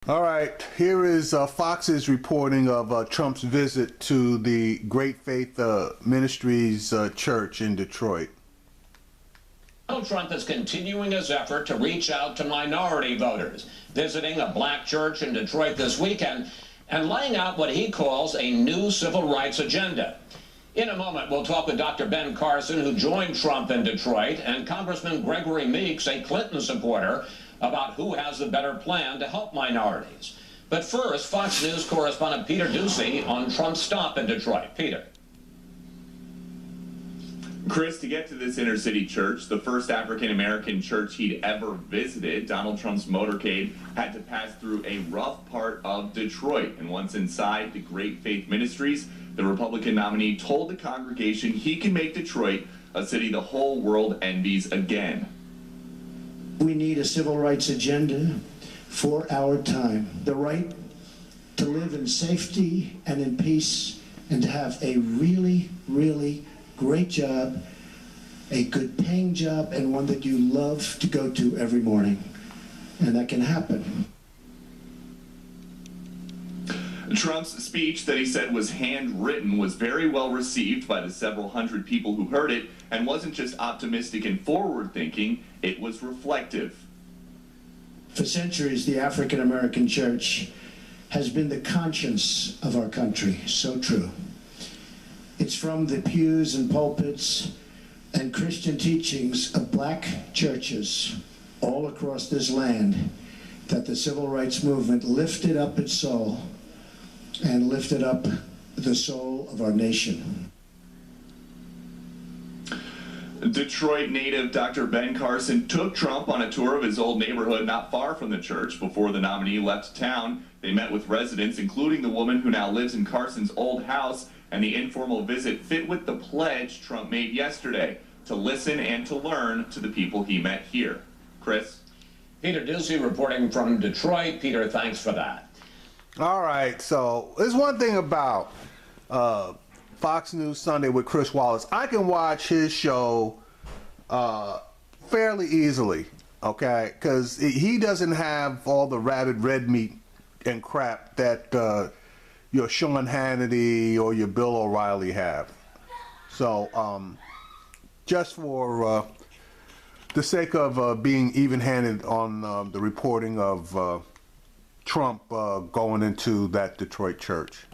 All right, here is Fox's reporting of Trump's visit to the Great Faith Ministries Church in Detroit. Donald Trump is continuing his effort to reach out to minority voters, visiting a black church in Detroit this weekend and laying out what he calls a new civil rights agenda. In a moment, we'll talk with Dr. Ben Carson, who joined Trump in Detroit, and Congressman Gregory Meeks, a Clinton supporter, about who has the better plan to help minorities. But first, Fox News correspondent Peter Ducey on Trump's stop in Detroit. Peter. Chris, to get to this inner city church, the first African-American church he'd ever visited, Donald Trump's motorcade had to pass through a rough part of Detroit. And once inside the Great Faith Ministries, the Republican nominee told the congregation he can make Detroit a city the whole world envies again. We need a civil rights agenda for our time. The right to live in safety and in peace and to have a really, really great job, a good paying job, and one that you love to go to every morning. And that can happen. Trump's speech that he said was handwritten was very well received by the several hundred people who heard it, and wasn't just optimistic and forward-thinking, it was reflective. For centuries, the African American church has been the conscience of our country. So true. It's from the pews and pulpits and Christian teachings of black churches all across this land that the civil rights movement lifted up its soul and lifted up the soul of our nation. Detroit native Dr. Ben Carson took Trump on a tour of his old neighborhood not far from the church. Before the nominee left town, they met with residents, including the woman who now lives in Carson's old house, and the informal visit fit with the pledge Trump made yesterday to listen and to learn to the people he met here. Chris? Peter Ducey reporting from Detroit. Peter, thanks for that. All right, so there's one thing about Fox News Sunday with Chris Wallace. I can watch his show fairly easily, okay? Because he doesn't have all the rabid red meat and crap that your Sean Hannity or your Bill O'Reilly have. So just for the sake of being even-handed on the reporting of Trump going into that Detroit church.